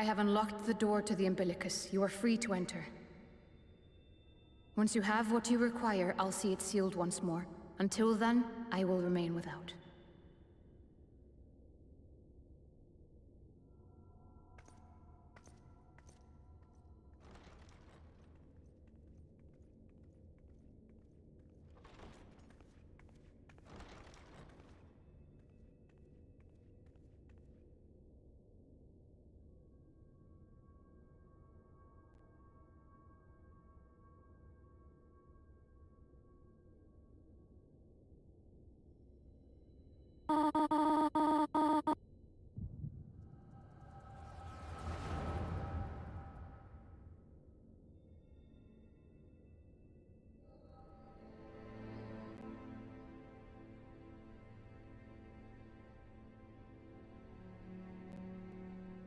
I have unlocked the door to the umbilicus. You are free to enter. Once you have what you require, I'll see it sealed once more. Until then, I will remain without.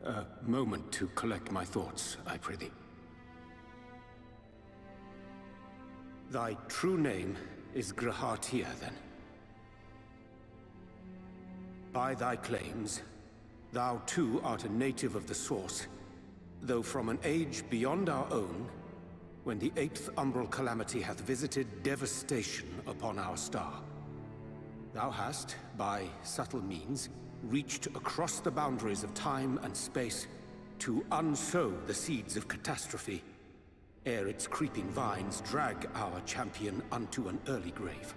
A moment to collect my thoughts, I prithee. Thy true name is Grahatia, then? By thy claims, thou too art a native of the Source, though from an age beyond our own, when the 8th umbral calamity hath visited devastation upon our star. Thou hast, by subtle means, reached across the boundaries of time and space to unsow the seeds of catastrophe, ere its creeping vines drag our champion unto an early grave.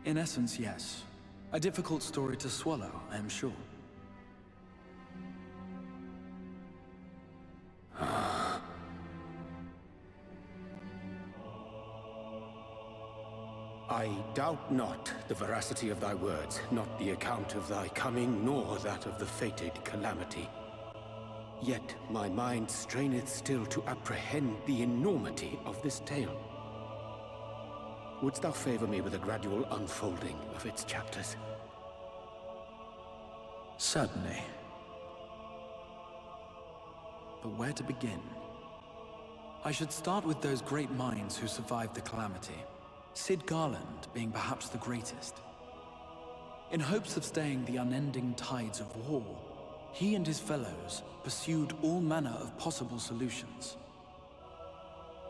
In essence, yes. A difficult story to swallow, I am sure. I doubt not the veracity of thy words, not the account of thy coming, nor that of the fated calamity. Yet my mind straineth still to apprehend the enormity of this tale. Wouldst thou favor me with a gradual unfolding of its chapters? Certainly. But where to begin? I should start with those great minds who survived the calamity. Sid Garland being perhaps the greatest. In hopes of staying the unending tides of war, he and his fellows pursued all manner of possible solutions.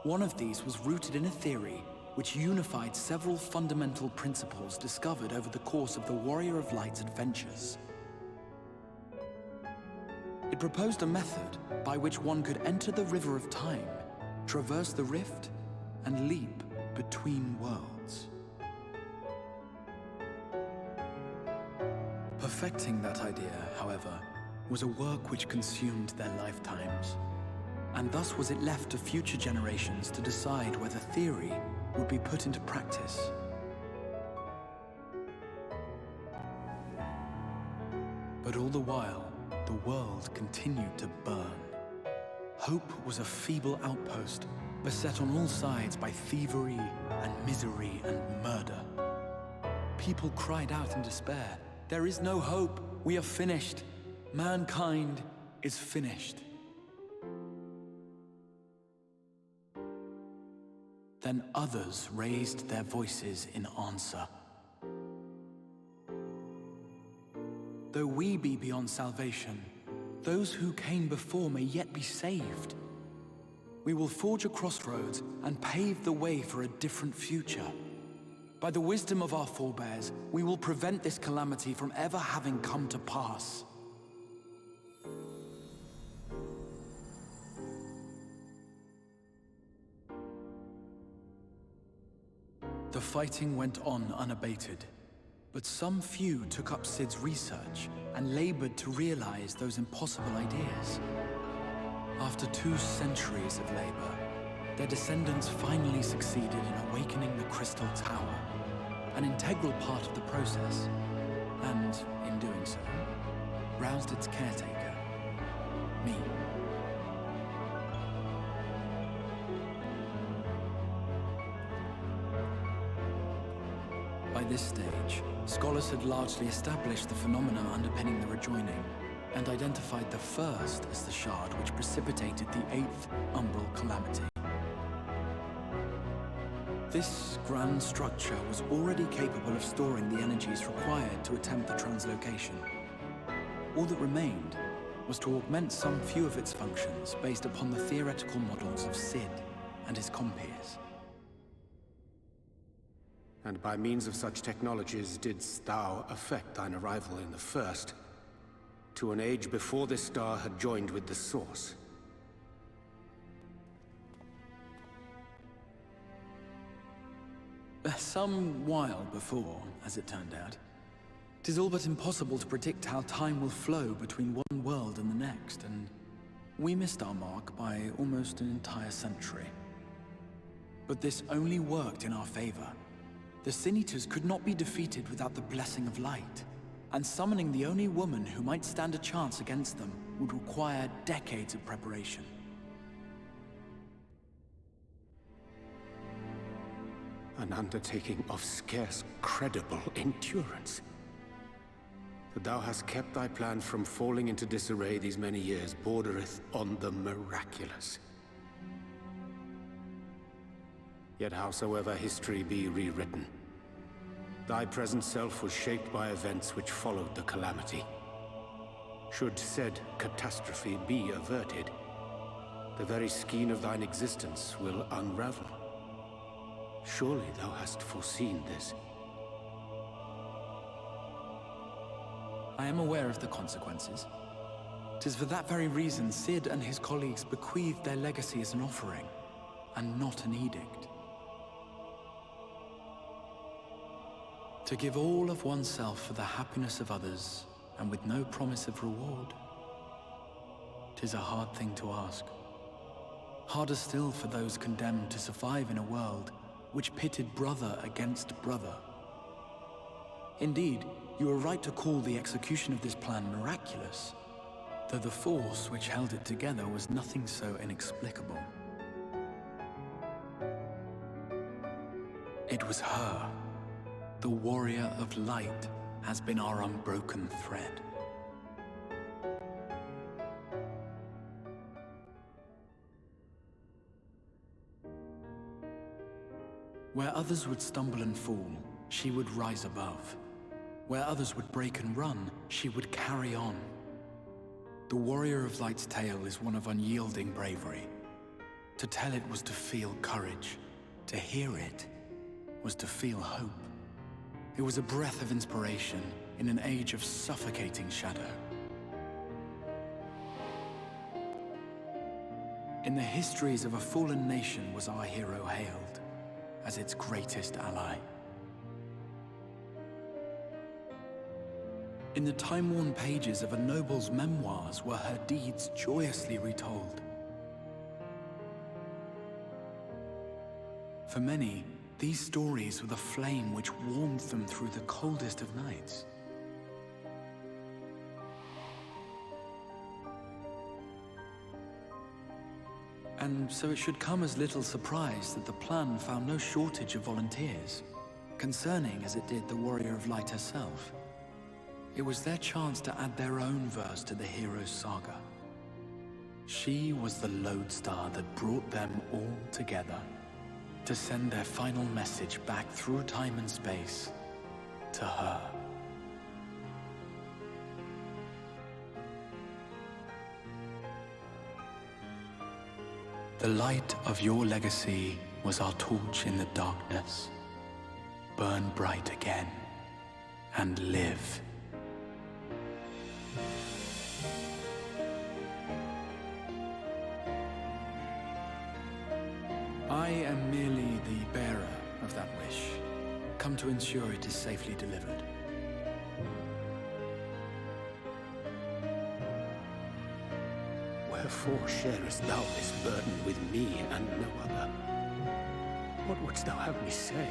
One of these was rooted in a theory which unified several fundamental principles discovered over the course of the Warrior of Light's adventures. It proposed a method by which one could enter the River of Time, traverse the rift, and leap between worlds. Perfecting that idea, however, was a work which consumed their lifetimes, and thus was it left to future generations to decide whether theory would be put into practice. But all the while, the world continued to burn. Hope was a feeble outpost, beset on all sides by thievery and misery and murder. People cried out in despair, "There is no hope, we are finished. Mankind is finished." Then others raised their voices in answer. Though we be beyond salvation, those who came before may yet be saved. We will forge a crossroads and pave the way for a different future. By the wisdom of our forebears, we will prevent this calamity from ever having come to pass. The fighting went on unabated, but some few took up Sid's research and labored to realize those impossible ideas. After 2 centuries of labor, their descendants finally succeeded in awakening the Crystal Tower, an integral part of the process, and, in doing so, roused its caretaker, me. By this stage, scholars had largely established the phenomena underpinning the rejoining, and identified the first as the shard which precipitated the 8th umbral calamity. This grand structure was already capable of storing the energies required to attempt the translocation. all that remained was to augment some few of its functions based upon the theoretical models of Sid and his compeers. And by means of such technologies didst thou affect thine arrival in the First, to an age before this star had joined with the Source. Some while before, as it turned out. 'Tis all but impossible to predict how time will flow between one world and the next, and we missed our mark by almost an entire century. But this only worked in our favor. The Sin Eaters could not be defeated without the blessing of light, and summoning the only woman who might stand a chance against them would require decades of preparation. An undertaking of scarce credible endurance. That thou hast kept thy plan from falling into disarray these many years bordereth on the miraculous. Yet howsoever history be rewritten, thy present self was shaped by events which followed the calamity. Should said catastrophe be averted, the very skein of thine existence will unravel. Surely thou hast foreseen this. I am aware of the consequences. 'Tis for that very reason Sid and his colleagues bequeathed their legacy as an offering, and not an edict. To give all of oneself for the happiness of others, and with no promise of reward. 'Tis a hard thing to ask. Harder still for those condemned to survive in a world which pitted brother against brother. Indeed, you are right to call the execution of this plan miraculous, though the force which held it together was nothing so inexplicable. It was her. The warrior of light has been our unbroken thread. Where others would stumble and fall, she would rise above. Where others would break and run, she would carry on. The warrior of light's tale is one of unyielding bravery. To tell it was to feel courage. To hear it was to feel hope. It was a breath of inspiration in an age of suffocating shadow. In the histories of a fallen nation was our hero hailed as its greatest ally. In the time-worn pages of a noble's memoirs were her deeds joyously retold. For many, these stories were the flame which warmed them through the coldest of nights. And so it should come as little surprise that the plan found no shortage of volunteers, concerning as it did the Warrior of Light herself. It was their chance to add their own verse to the hero's saga. She was the lodestar that brought them all together, to send their final message back through time and space to her. The light of your legacy was our torch in the darkness. Burn bright again and live. I am merely the bearer of that wish, come to ensure it is safely delivered. Wherefore sharest thou this burden with me and no other? What wouldst thou have me say?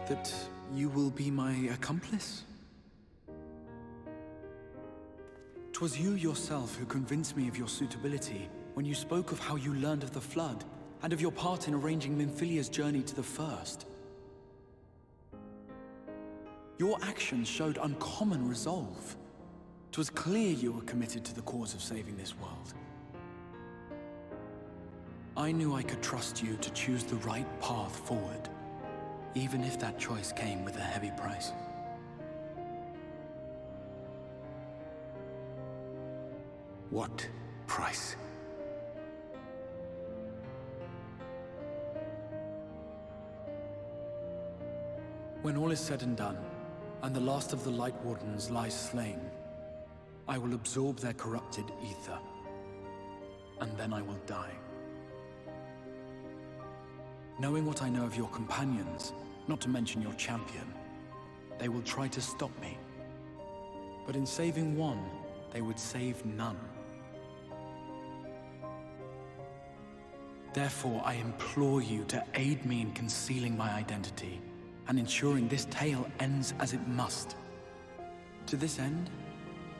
That you will be my accomplice? 'Twas you yourself who convinced me of your suitability when you spoke of how you learned of the Flood, and of your part in arranging Minfilia's journey to the First. Your actions showed uncommon resolve. 'Twas clear you were committed to the cause of saving this world. I knew I could trust you to choose the right path forward, even if that choice came with a heavy price. What price? When all is said and done, and the last of the Light Wardens lies slain, I will absorb their corrupted ether, and then I will die. Knowing what I know of your companions, not to mention your champion, they will try to stop me. But in saving one, they would save none. Therefore, I implore you to aid me in concealing my identity, and ensuring this tale ends as it must. To this end,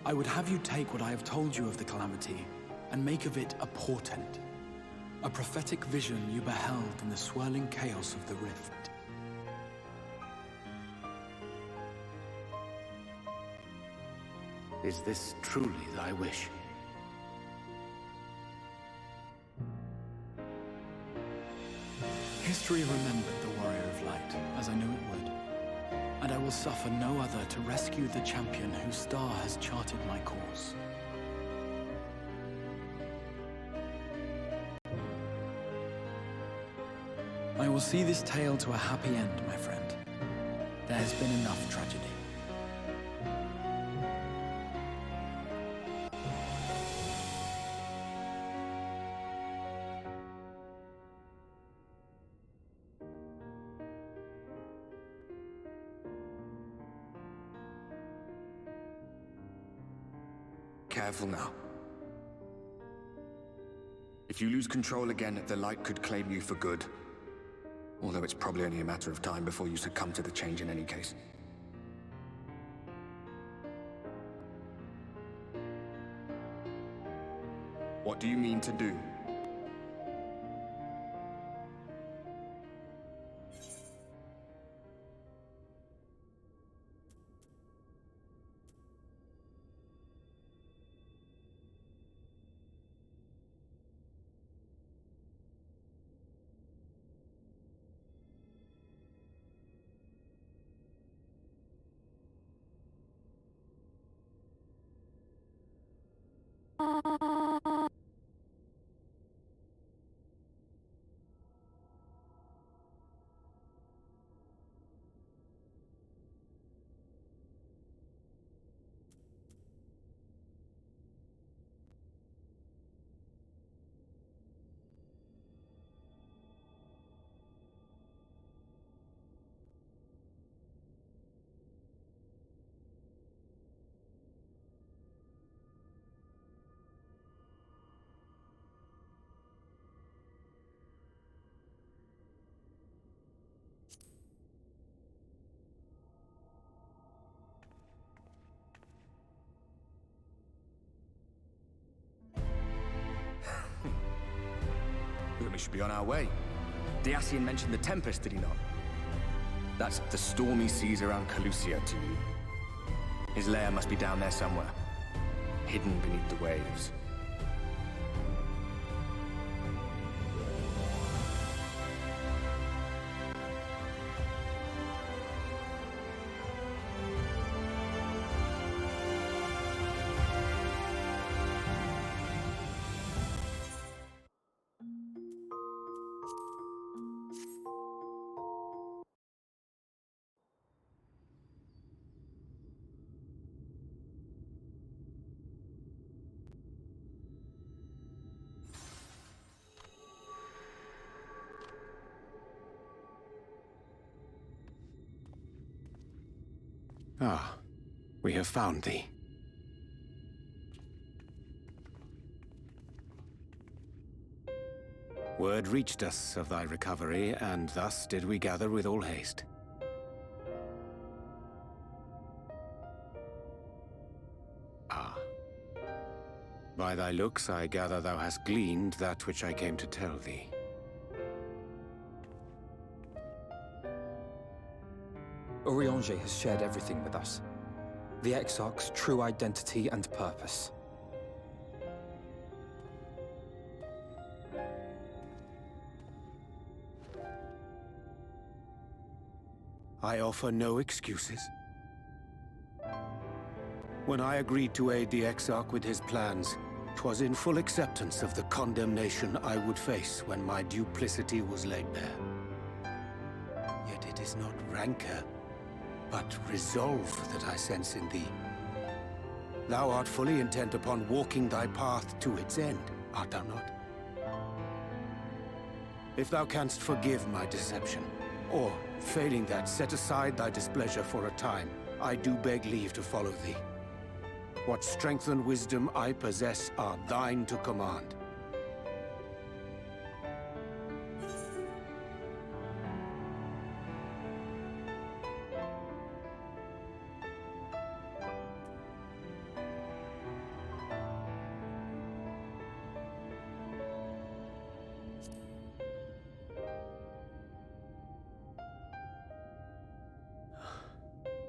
I would have you take what I have told you of the Calamity, and make of it a portent. A prophetic vision you beheld in the swirling chaos of the Rift. Is this truly thy wish? History remembered the Warrior of Light, as I knew it would. And I will suffer no other to rescue the champion whose star has charted my course. I will see this tale to a happy end, my friend. There has been enough tragedy. Careful now. If you lose control again, the Light could claim you for good. Although it's probably only a matter of time before you succumb to the change in any case. What do you mean to do? We should be on our way. Diassian mentioned the Tempest, did he not? That's the stormy seas around Calusia to you. His lair must be down there somewhere, hidden beneath the waves. Ah, we have found thee. Word reached us of thy recovery, and thus did we gather with all haste. Ah. By thy looks, I gather thou hast gleaned that which I came to tell thee. Urianger has shared everything with us. The Exarch's true identity and purpose. I offer no excuses. When I agreed to aid the Exarch with his plans, 'Twas in full acceptance of the condemnation I would face when my duplicity was laid bare. Yet it is not rancor, but resolve that I sense in thee. Thou art fully intent upon walking thy path to its end, art thou not? If thou canst forgive my deception, or, failing that, set aside thy displeasure for a time, I do beg leave to follow thee. What strength and wisdom I possess are thine to command.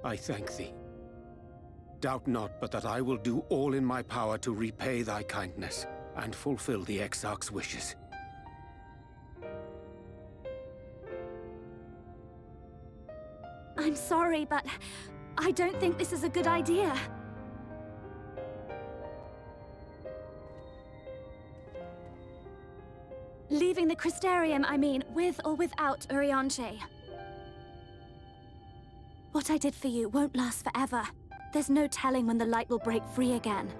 I thank thee. Doubt not but that I will do all in my power to repay thy kindness and fulfill the Exarch's wishes. I'm sorry, but I don't think this is a good idea. Leaving the Crystarium, I mean, with or without Urianger. What I did for you won't last forever. There's no telling when the light will break free again.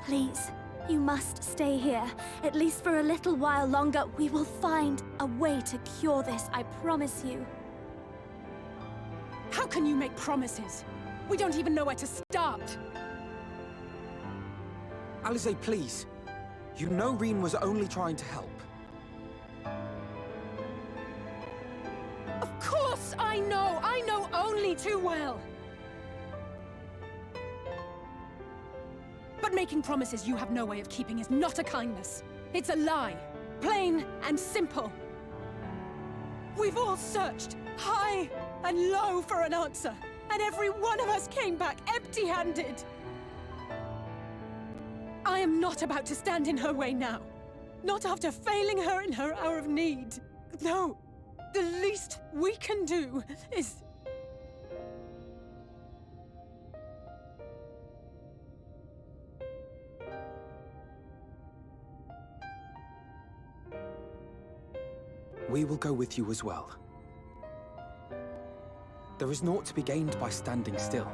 Please, you must stay here. At least for a little while longer. We will find a way to cure this, I promise you. How can you make promises? We don't even know where to start. Alize, please. You know Reen was only trying to help. Of course I know! I know only too well! But making promises you have no way of keeping is not a kindness. It's a lie. Plain and simple. We've all searched, high and low, for an answer. And every one of us came back empty-handed. I am not about to stand in her way now. Not after failing her in her hour of need. No. The least we can do is... We will go with you as well. There is naught to be gained by standing still.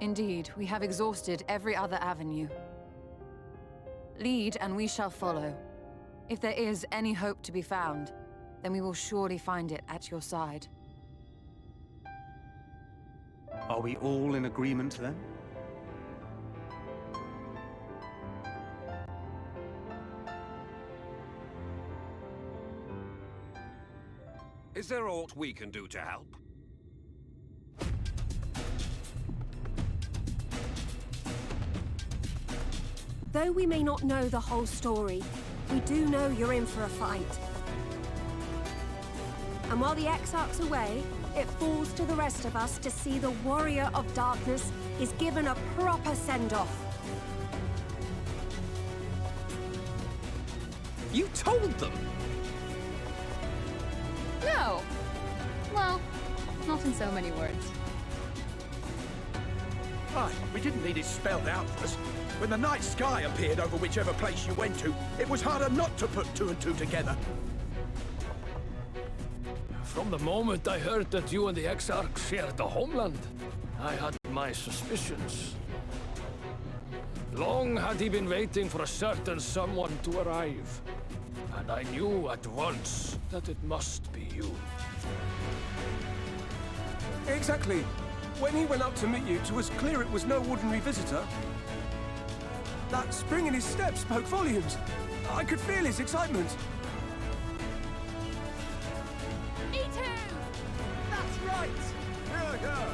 Indeed, we have exhausted every other avenue. Lead, and we shall follow. If there is any hope to be found, then we will surely find it at your side. Are we all in agreement then? Is there aught we can do to help? Though we may not know the whole story, we do know you're in for a fight. And while the Exarch's away, it falls to the rest of us to see the Warrior of Darkness is given a proper send-off. You told them! No! Well, not in so many words. Aye, we didn't need it spelled out for us. When the night sky appeared over whichever place you went to, it was harder not to put two and two together. From the moment I heard that you and the Exarch shared the homeland, I had my suspicions. Long had he been waiting for a certain someone to arrive, and I knew at once that it must be you. Exactly. When he went up to meet you, it was clear it was no ordinary visitor. That spring in his step spoke volumes. I could feel his excitement. Me too! That's right! Yeah, yeah.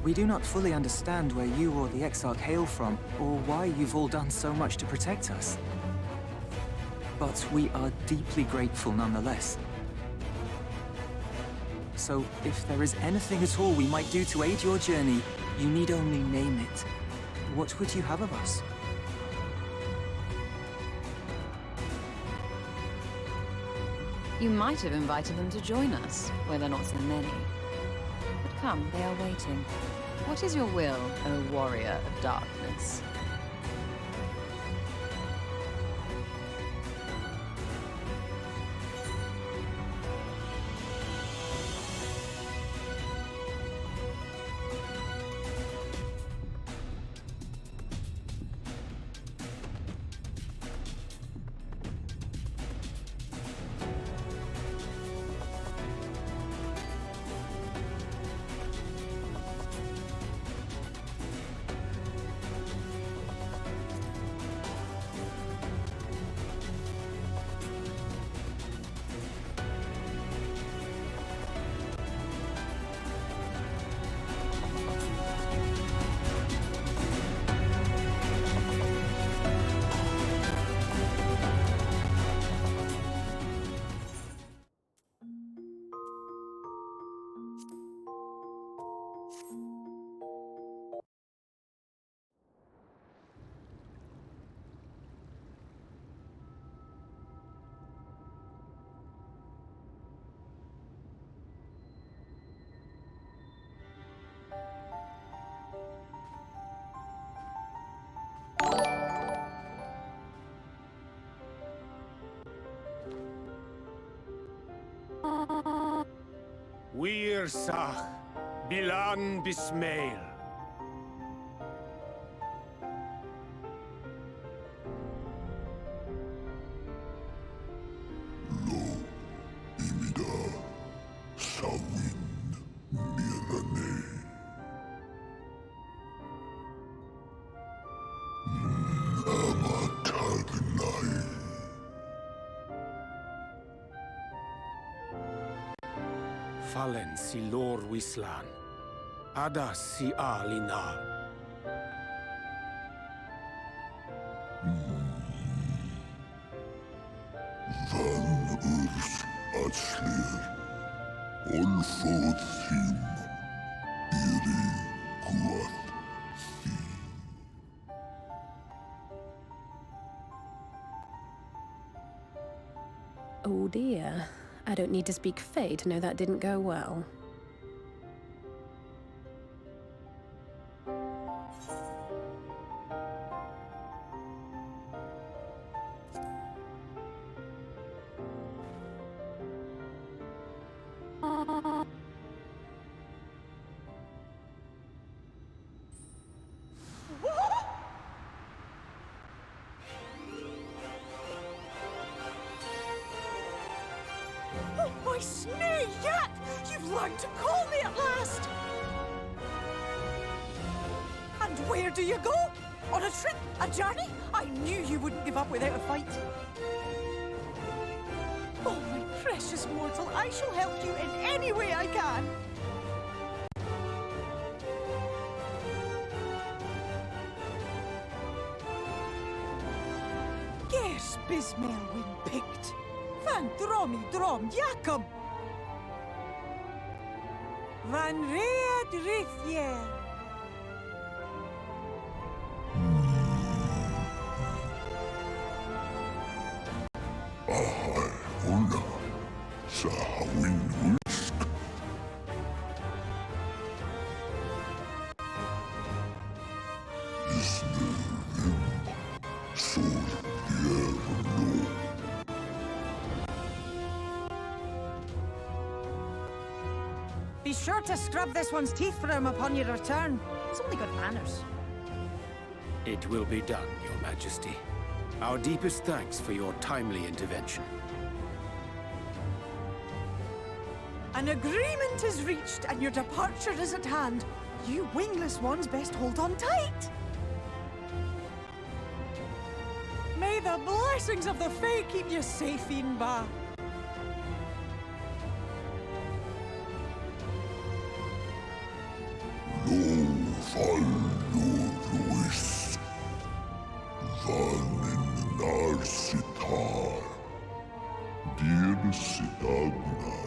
We do not fully understand where you or the Exarch hail from, or why you've all done so much to protect us. But we are deeply grateful nonetheless. So, if there is anything at all we might do to aid your journey, you need only name it. What would you have of us? You might have invited them to join us, where they're not so many. But come, they are waiting. What is your will, O warrior of darkness? Wir Sach, Bilan Bismail. Fallen si lor wislan. Adas si alinal. Van urs atslir. Olfothim. Iri guath. Oh dear. I don't need to speak Fey to know that didn't go well. Oh, my snee yak! You've learned to call me at last! And where do you go? On a trip? A journey? I knew you wouldn't give up without a fight. Oh, my precious mortal, I shall help you in any way I can. Gers Bismail win picked. Van dromi drom jakom. Van read rithje. Ahai, una. Sahawin usk. Isnerim. Sol dierno. Be sure to scrub this one's teeth for him upon your return. It's only good manners. It will be done, Your Majesty. Our deepest thanks for your timely intervention. An agreement is reached and your departure is at hand. You wingless ones best hold on tight. May the blessings of the Fae keep you safe, Inba. Lo fallo ruis. Van in narsitar. Dir sitagnai.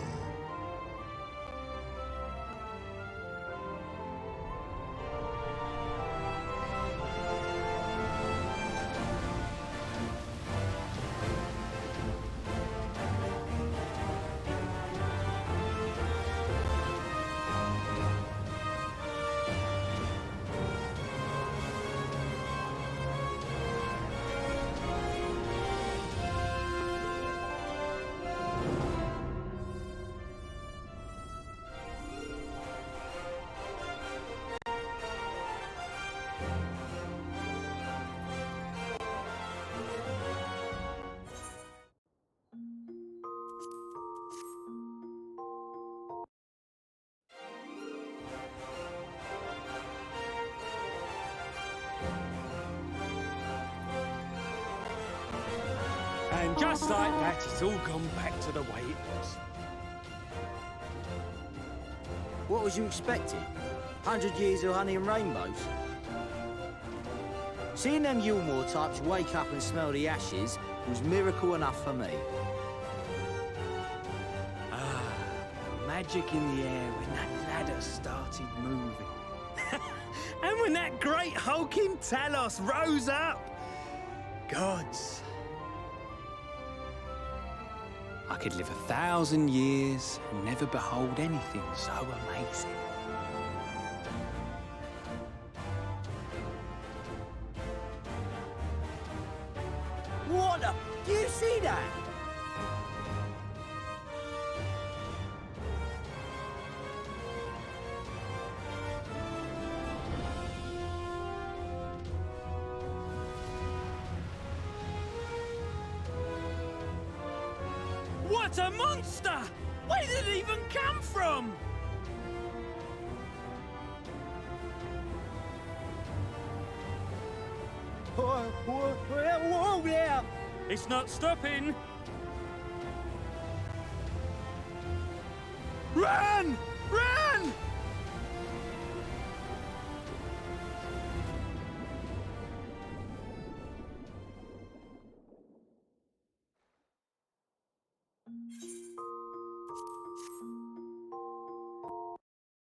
And just like that, it's all gone back to the way it was. What was you expecting? 100 years of honey and rainbows? Seeing them Yulmore types wake up and smell the ashes was miracle enough for me. Ah, the magic in the air when that ladder started moving. And when that great hulking Talos rose up. Gods. I could live 1,000 years and never behold anything so amazing. What the? Do you see that? What a monster! Where did it even come from? Whoa, yeah! It's not stopping. Run!